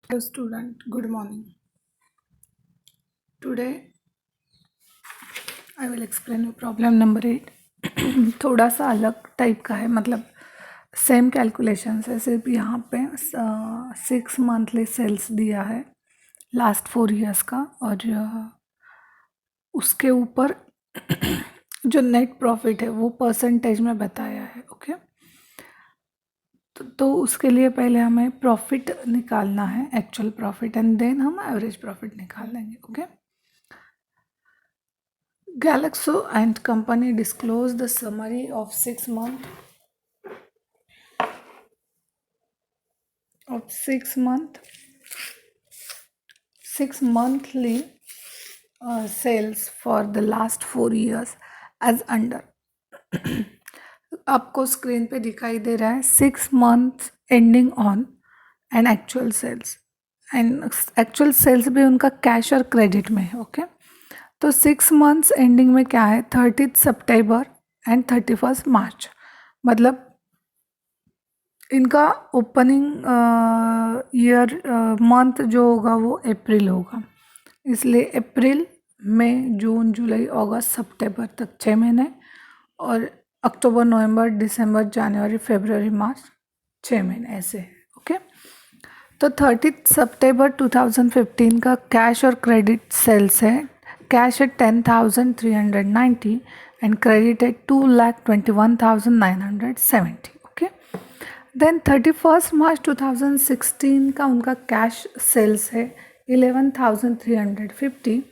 Hello student, good morning. Today I will explain you problem number 8. थोड़ा सा अलग type का है, मतलब सेम कैलकुलेशन है, सिर्फ यहाँ पे 6 मंथली सेल्स दिया है लास्ट 4 years का, और उसके ऊपर जो नेट प्रॉफिट है वो परसेंटेज में बताया है। ओके, तो उसके लिए पहले हमें प्रॉफिट निकालना है, एक्चुअल प्रॉफिट, एंड देन हम एवरेज प्रॉफिट निकाल लेंगे। Okay, Galaxo and company disclosed the summary of 6 monthly sales for the last 4 years as under. आपको स्क्रीन पे दिखाई दे रहा है 6 months ending on and actual sales, and actual sales भी उनका कैश और क्रेडिट में है। ओके, तो 6 months एंडिंग में क्या है, 30 सितंबर एंड 31 मार्च, मतलब इनका ओपनिंग ईयर मंथ जो होगा वो अप्रैल होगा, इसलिए अप्रैल मई जून जुलाई अगस्त सितंबर तक 6 महीने, और अक्टूबर नवंबर दिसंबर जनवरी फरवरी मार्च 6 महीने, ऐसे। ओके, तो 30 सितंबर 2015 का कैश और क्रेडिट सेल्स है। कैश है 10,390 एंड क्रेडिट है 2,21,970। ओके, देन 31 मार्च 2016 का उनका कैश सेल्स है 11,350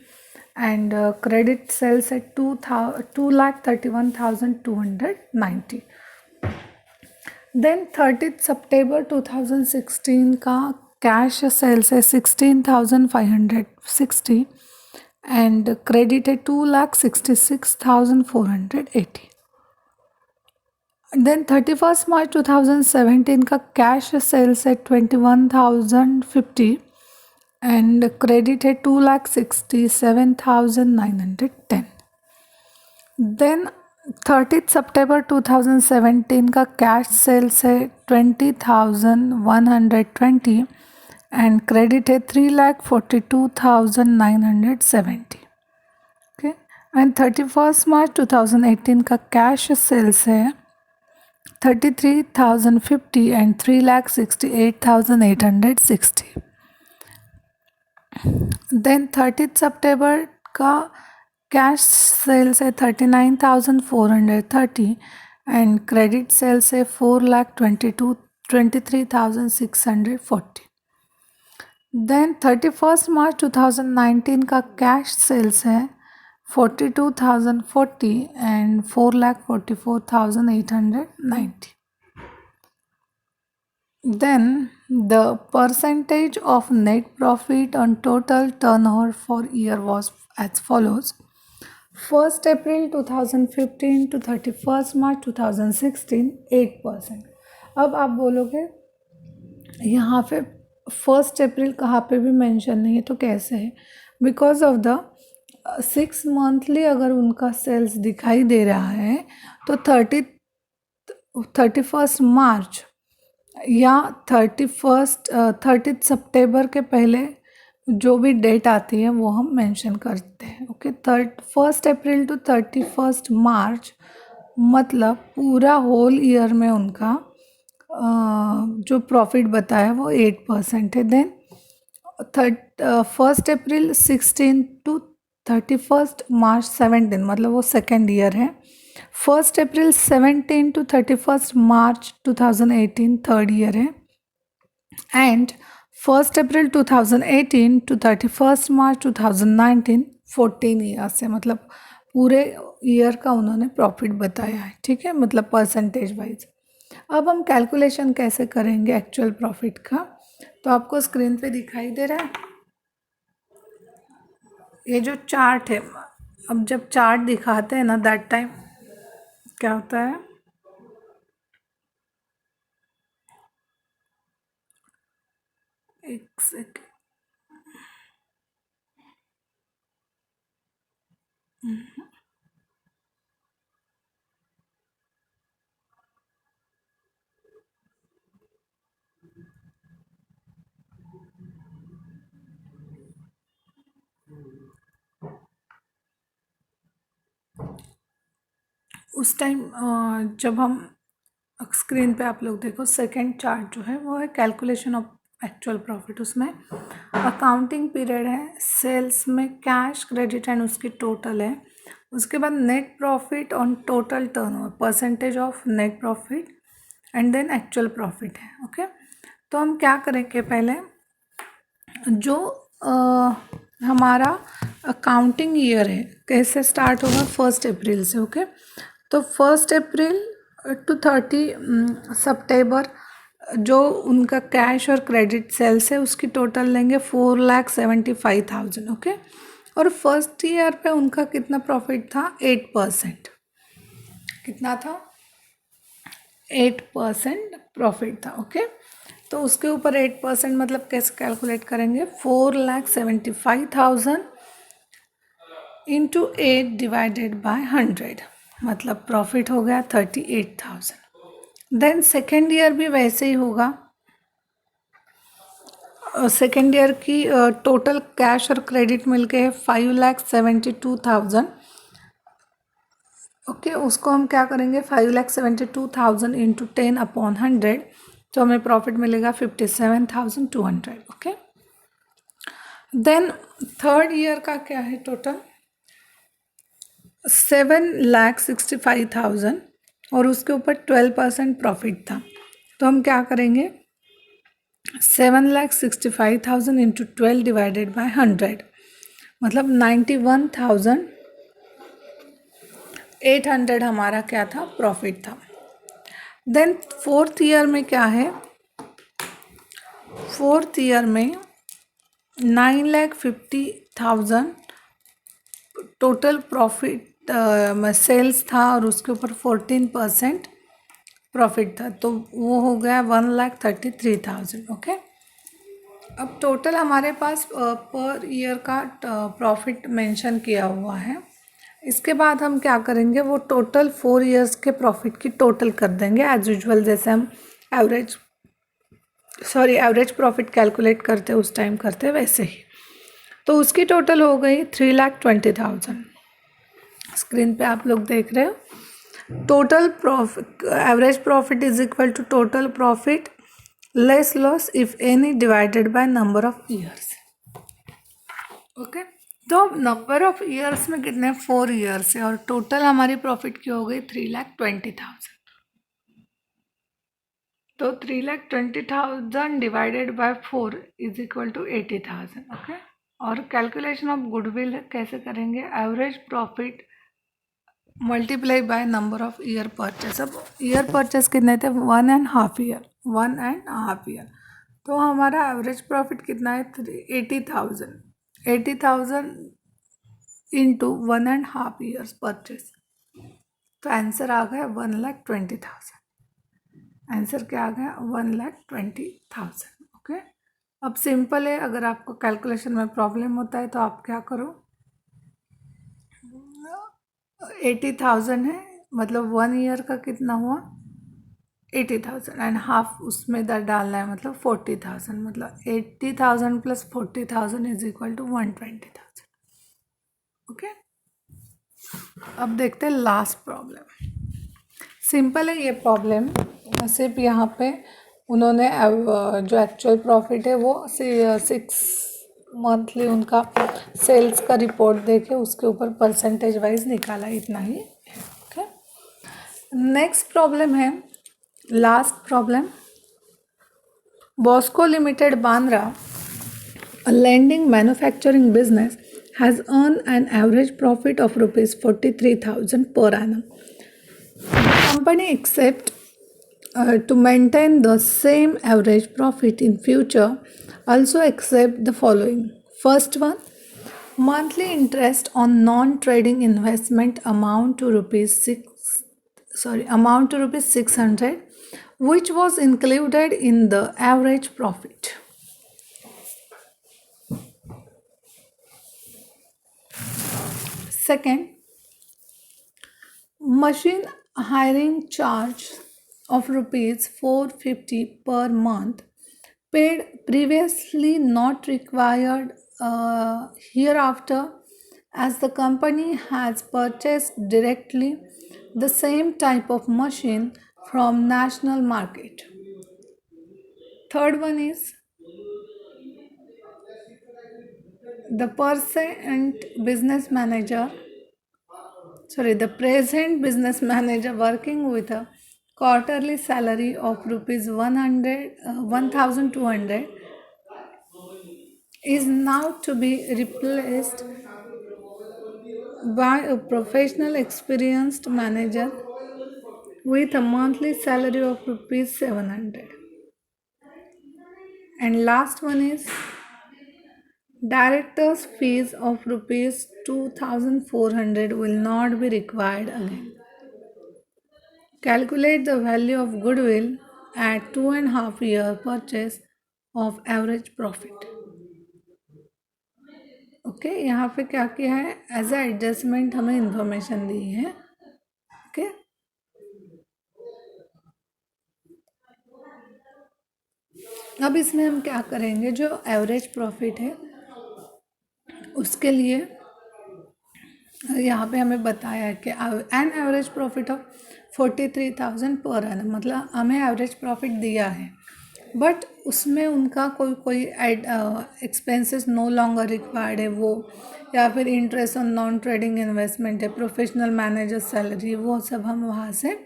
एंड क्रेडिट सेल्स है 2,31,290। देन 30 सितंबर 2016 का कैश सेल्स है 16,560 एंड क्रेडिट है 2,66,480। देन 31 मार्च 2017 का कैश सेल्स है 21,050 एंड क्रेडिट है 2,67,910। देन 30 सितंबर 2017 का कैश सेल्स है 20,120 एंड क्रेडिट है 3,42,970। ओके, एंड 31 मार्च 2018 का कैश सेल्स है 33,050 एंड 3,68,860। देन 30 सितंबर का कैश सेल्स है 39,430 एंड क्रेडिट सेल्स है 4,23,640। देन 31 मार्च 2019 का कैश सेल्स है 42,040 and 4,44,890। Then the percentage of net profit on total turnover for year was as follows. 1st April 2015 to 31st March 2016 8%। अब आप बोलोगे यहाँ पे 1st अप्रैल कहाँ पे भी मेंशन नहीं है, तो कैसे है? बिकॉज ऑफ द 6 मंथली अगर उनका सेल्स दिखाई दे रहा है तो 31 मार्च या 30 सितंबर के पहले जो भी डेट आती है वो हम मेंशन करते हैं। ओके, 1st अप्रैल टू 31 मार्च मतलब पूरा होल ईयर में उनका जो प्रॉफिट बताया वो 8% है। देन 1st अप्रैल 16 टू 31 मार्च 17 मतलब वो सेकेंड ईयर है। 1st April 17 to 31 March 2018 third year है, and 1st April 2018 to 31 March 2019 14 years है, मतलब पूरे ईयर का उन्होंने प्रॉफिट बताया है। ठीक है, मतलब परसेंटेज वाइज। अब हम कैलकुलेशन कैसे करेंगे एक्चुअल प्रॉफिट का, तो आपको स्क्रीन पे दिखाई दे रहा है ये जो चार्ट है। अब जब चार्ट दिखाते हैं ना दैट टाइम क्या होता है, एक सेकेंड, उस टाइम जब हम स्क्रीन पे आप लोग देखो, सेकंड चार्ट जो है वो है कैलकुलेशन ऑफ एक्चुअल प्रॉफिट। उसमें अकाउंटिंग पीरियड है, सेल्स में कैश क्रेडिट एंड उसकी टोटल है, उसके बाद net profit on total turnover, percentage of net profit, and then actual profit है। ओके, तो हम क्या करेंगे, पहले जो हमारा अकाउंटिंग ईयर है कैसे स्टार्ट होगा, 1 अप्रैल से। ओके, तो 1 अप्रैल टू 30 सितंबर जो उनका कैश और क्रेडिट सेल्स है उसकी टोटल लेंगे 4,75,000। ओके, और फर्स्ट ईयर पे उनका कितना प्रॉफिट था, 8%। कितना था, 8% प्रॉफिट था। ओके, तो उसके ऊपर 8% मतलब कैसे कैलकुलेट करेंगे, 4,75,000 इंटू 8 डिवाइडेड बाय 100, मतलब प्रॉफिट हो गया 38,000। देन सेकेंड ईयर भी वैसे ही होगा। सेकेंड ईयर की टोटल कैश और क्रेडिट मिलके है 5,72,000। ओके, उसको हम क्या करेंगे, 5,72,000 इंटू 10/100, तो हमें प्रॉफिट मिलेगा 57,200। ओके, देन थर्ड ईयर का क्या है टोटल, 7,65,000 और उसके ऊपर 12% प्रॉफिट था। तो हम क्या करेंगे, 7,65,000 इंटू 12 डिवाइडेड बाय 100, मतलब 91,800 हमारा क्या था, प्रॉफिट था। देन फोर्थ ईयर में क्या है, फोर्थ ईयर में 9,50,000 टोटल प्रॉफिट सेल्स था और उसके ऊपर 14% प्रॉफिट था, तो वो हो गया 1,33,000। ओके, अब टोटल हमारे पास पर ईयर का प्रॉफिट मेंशन किया हुआ है। इसके बाद हम क्या करेंगे, वो टोटल 4 ईयर्स के प्रॉफिट की टोटल कर देंगे एज यूजुअल, जैसे हम एवरेज प्रॉफिट कैलकुलेट करते उस टाइम करते वैसे ही। तो उसकी टोटल हो गई 3,20,000। स्क्रीन पे आप लोग देख रहे हो, total profit, average profit is equal to total profit less loss if any divided by number of years. Okay, तो नंबर ऑफ ईयर्स में कितने, 4 ईयर्स है और टोटल हमारी प्रॉफिट की हो गई 3,20,000। तो 3,20,000 divided by 4 is equal to 80,000। Okay, और कैलकुलेशन ऑफ गुडविल कैसे करेंगे, average profit multiply by number of year purchase. अब ईयर परचेस कितने थे, 1.5 ईयर, 1.5 ईयर। तो हमारा एवरेज प्रॉफिट कितना है, 80,000। 80,000 इंटू 1.5 ईयर्स परचेस, तो आंसर आ गया 1,20,000। आंसर क्या आ गया, 1,20,000। ओके, अब सिंपल है, अगर आपको कैलकुलेशन में प्रॉब्लम होता है तो आप क्या करो, 80,000 है, मतलब 1 ईयर का कितना हुआ, 80,000 एंड हाफ उसमें डालना है, मतलब 40,000, मतलब 80,000 plus 40,000 is equal to 120,000। Okay, अब देखते हैं लास्ट प्रॉब्लम। सिंपल है ये प्रॉब्लम, सिर्फ यहाँ पे उन्होंने जो एक्चुअल प्रॉफिट है वो 6 मंथली उनका सेल्स का रिपोर्ट देके उसके ऊपर परसेंटेज वाइज निकाला, इतना ही। ओके, नेक्स्ट प्रॉब्लम है, last problem. Bosco limited Bandra, a lending manufacturing business, has earned an average profit of rupees 43,000 per annum. The company expects to maintain the same average profit in future. Also accept the following. First one, monthly interest on non-trading investment amount to rupees 600, which was included in the average profit. Second, machine hiring charge of rupees 450 per month, paid previously not required hereafter, as the company has purchased directly the same type of machine from national market. Third one is the present business manager working with a quarterly salary of rupees 1200 is now to be replaced by a professional experienced manager with a monthly salary of rupees 700. And last one is director's fees of rupees 2400 will not be required again. Calculate the value of goodwill at 2.5 year purchase of average profit. Okay यहाँ पे क्या किया है, as a adjustment हमें information दी है. Okay अब इसमें हम क्या करेंगे, जो एवरेज प्रॉफिट है उसके लिए यहाँ पे हमें बताया है कि an average profit of 43,000 per annum, मतलब हमें एवरेज प्रॉफिट दिया है, बट उसमें उनका कोई एक्सपेंसेस नो लॉन्गर रिक्वायर्ड है वो, या फिर interest on non trading investment है, प्रोफेशनल मैनेजर सैलरी, वो सब हम वहाँ से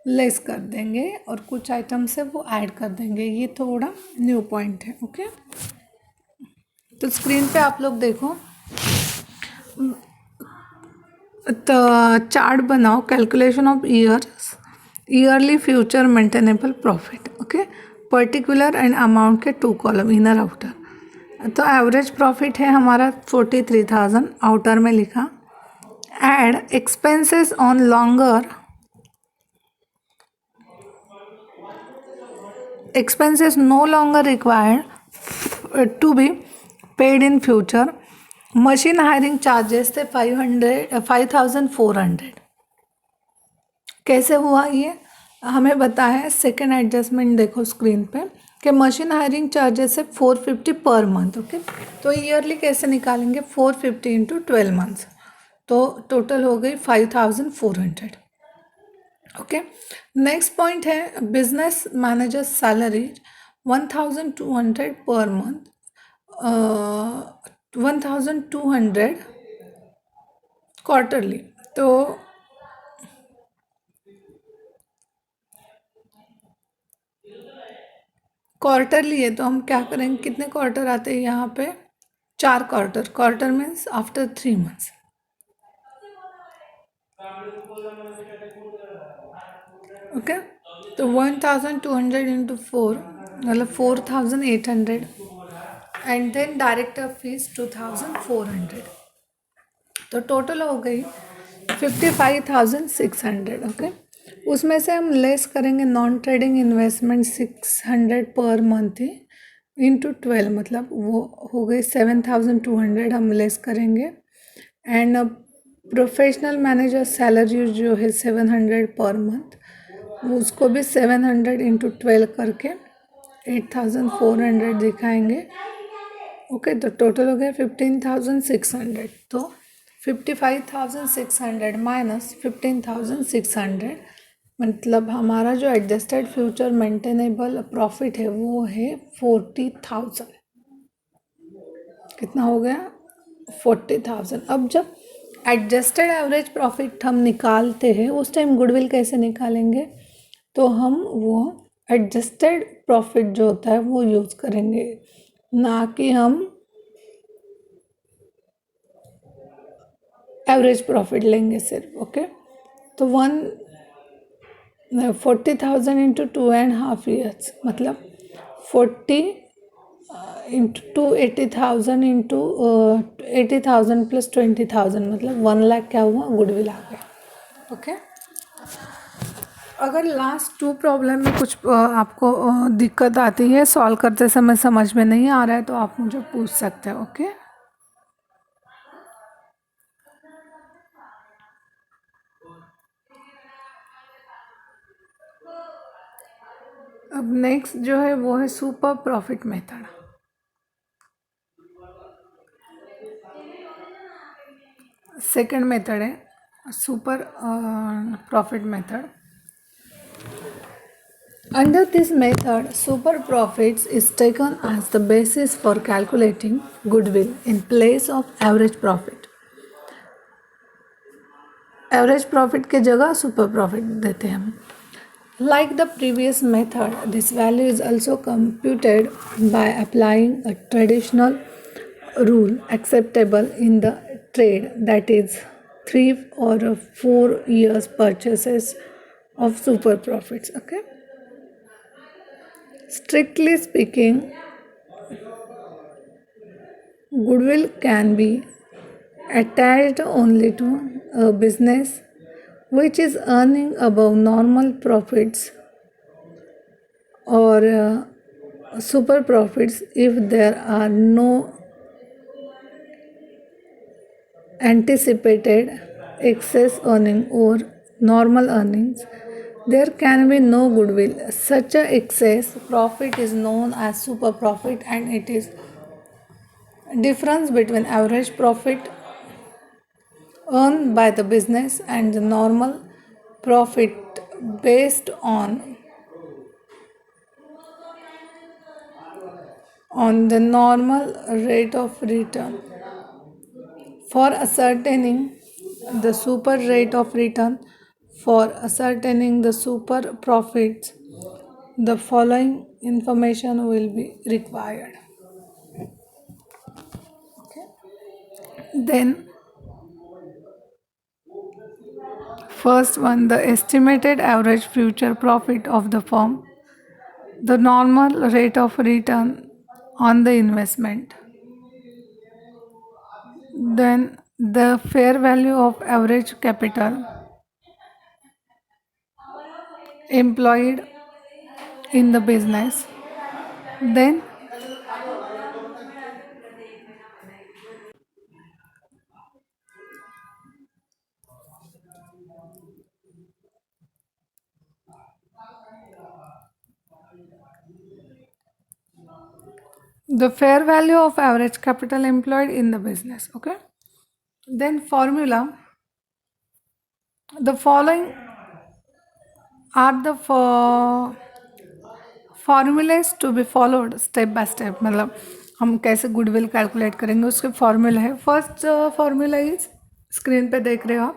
लेस कर देंगे और कुछ आइटम्स है वो ऐड कर देंगे. ये थोड़ा न्यू पॉइंट है. ओके तो स्क्रीन पे आप लोग देखो, तो चार्ट बनाओ, calculation of yearly future maintainable profit. Okay particular and amount के 2 कॉलम, इनर आउटर. तो एवरेज प्रॉफिट है हमारा 43,000, आउटर में लिखा. Add expenses on longer, expenses no longer required to be paid in future. Machine hiring charges थे 5,400. कैसे हुआ ये हमें बताया है. सेकेंड एडजस्टमेंट देखो स्क्रीन पे कि मशीन हायरिंग चार्जेस है 450 पर मंथ. ओके तो ईयरली कैसे निकालेंगे, 450 इंटू 12 मंथ्स, तो टोटल हो गई 5,400. ओके नेक्स्ट पॉइंट है business manager salary 1,200 per month, 1,200 quarterly. तो क्वार्टरली है तो हम क्या करेंगे, कितने क्वार्टर आते हैं यहाँ पे, 4 quarter. Quarter means after 3 months. Okay तो 1,200 इंटू 4 मतलब 4,800 एंड देन डायरेक्टर फीस 2,400, तो टोटल हो गई 55,600. ओके उसमें से हम लेस करेंगे non trading investment 600 per month ही इंटू 12, मतलब वो हो गई 7,200 हम लेस करेंगे. एंड प्रोफेशनल मैनेजर सैलरी जो है 700 पर मंथ, उसको भी 700 इंटू 12 करके 8,400 दिखाएंगे. ओके तो टोटल हो गया 15,600. तो 55,600 माइनस 15,600 मतलब हमारा जो एडजस्टेड फ्यूचर मेंटेनेबल प्रॉफिट है वो है 40,000. कितना हो गया, 40,000. अब जब एडजस्टेड एवरेज प्रॉफिट हम निकालते हैं उस टाइम गुडविल कैसे निकालेंगे, तो हम वो एडजस्टेड प्रॉफिट जो होता है वो यूज़ करेंगे, ना कि हम एवरेज प्रॉफिट लेंगे सिर्फ. ओके तो 40,000 इंटू 2.5 ईयर्स मतलब 40 इंटू 80,000 इंटू 80,000 प्लस 20,000 मतलब 1 लाख क्या हुआ, गुडविल आ गया. ओके अगर लास्ट 2 प्रॉब्लम में कुछ आपको दिक्कत आती है, सॉल्व करते समय समझ में नहीं आ रहा है, तो आप मुझे पूछ सकते हो. ओके अब नेक्स्ट जो है वो है super profit method. Second method है super profit method. Under this method, super profits is taken as the basis for calculating goodwill in place of average profit. Average profit के जगह सुपर प्रॉफिट देते हैं हम. Like the previous method, this value is also computed by applying a traditional rule acceptable in the trade, that is 3 or 4 years purchases of super profits. Okay. Strictly speaking, goodwill can be attached only to a business which is earning above normal profits or super profits if there are no anticipated excess earning or normal earnings. There can be no goodwill. Such a excess profit is known as super profit, and it is difference between average profit earned by the business and the normal profit based on the normal rate of return. For ascertaining the super rate of return, for ascertaining the super profits, the following information will be required. Then first one, the estimated average future profit of the firm, the normal rate of return on the investment, then the fair value of average capital employed in the business, then the fair value of average capital employed in the business. Okay. Then formula, the following are the formulas to be followed step by step. मतलब हम कैसे goodwill calculate करेंगे उसके formula है. First formula is screen पे देख रहे हो आप.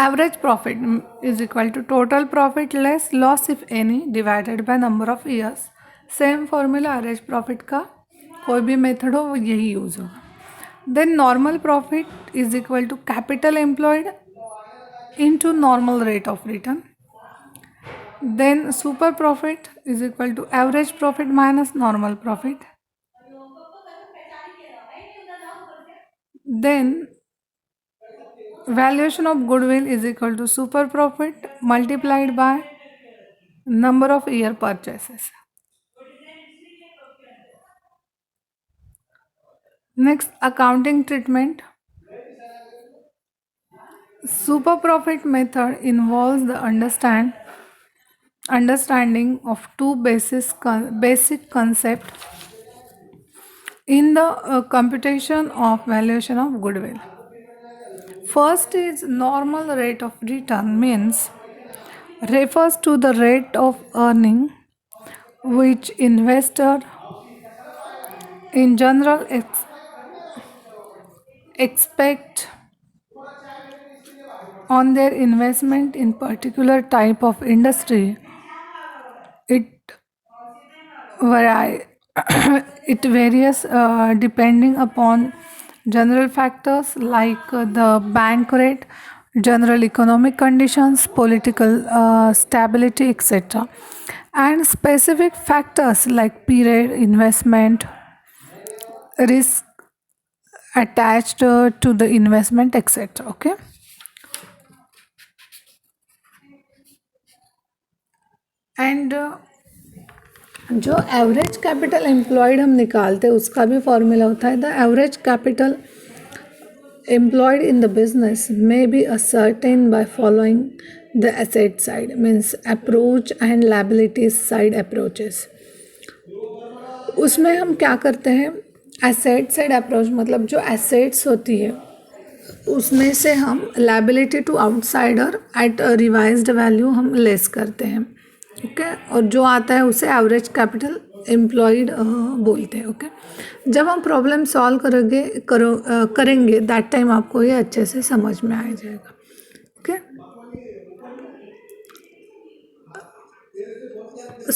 Average profit is equal to total profit less loss if any divided by number of years. Same formula average profit का कोई भी मेथड हो वो यही यूज होगा. Then normal profit is equal to capital employed into normal rate of return. Then super profit is equal to average profit minus normal profit. Then valuation of goodwill is equal to super profit multiplied by number of year purchases. Next, accounting treatment. Super profit method involves the understanding of two basic concepts in the computation of valuation of goodwill. First is normal rate of return, means refers to the rate of earning which investor in general expect on their investment in particular type of industry. It it varies depending upon general factors like the bank rate, general economic conditions, political stability, etc., and specific factors like period, investment, risk attached to the investment, etc. Okay. And जो average capital employed हम निकालते हैं उसका भी formula होता है. The average capital employed in the business may be ascertain by following the asset side, means approach and liabilities side approaches. उसमें हम क्या करते हैं, एसेट साइड अप्रोच मतलब जो एसेट्स होती है उसमें से हम liability to outsider at revised value हम लेस करते हैं, ओके। और जो आता है उसे एवरेज कैपिटल एम्प्लॉयड बोलते हैं, ओके। जब हम प्रॉब्लम सॉल्व करेंगे दैट टाइम आपको ये अच्छे से समझ में आ जाएगा, okay.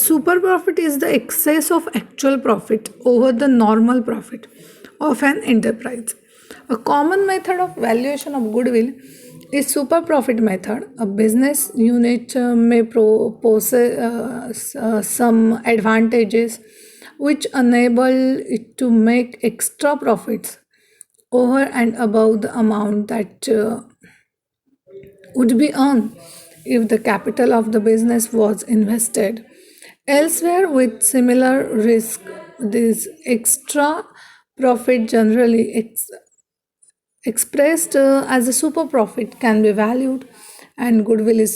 Super profit is the excess of actual profit over the normal profit of an enterprise. A common method of valuation of goodwill is super profit method. A business unit may possess some advantages which enable it to make extra profits over and above the amount that would be earned if the capital of the business was invested elsewhere with similar risk. This extra profit, generally expressed as a super profit, can be valued, and goodwill is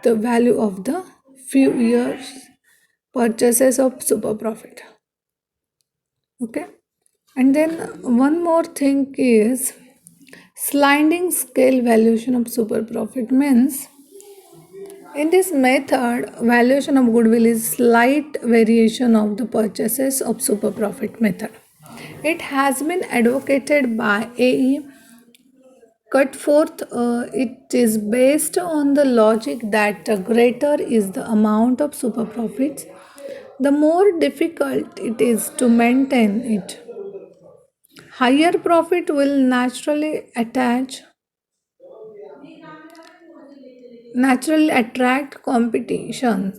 the value of the few years purchases of super profit. Okay, and then one more thing is sliding scale valuation of super profit means in this method, valuation of goodwill is slight variation of the purchases of super profit method. It has been advocated by A.E. Cutforth. It is based on the logic that the greater is the amount of super profits, the more difficult it is to maintain it. Higher profit will naturally attract competition,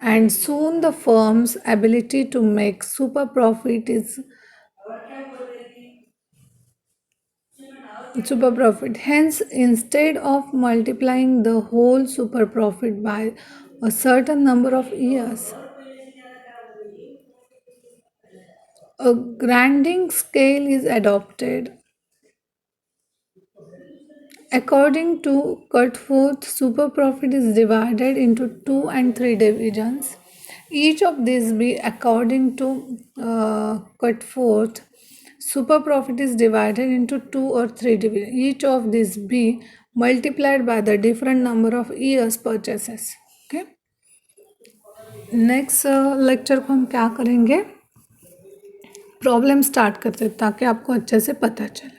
and soon the firm's ability to make super profit. Hence, instead of multiplying the whole super profit by a certain number of years, a grinding scale is adopted. According to Cutforth, super profit is divided into 2 and 3 divisions. Each of these be according to Cutforth, super profit is divided into 2 or 3 divisions. Each of these be multiplied by the different number of years purchases. Okay. Next lecture को हम क्या करेंगे, problem start करते हैं ताकि आपको अच्छे से पता चले।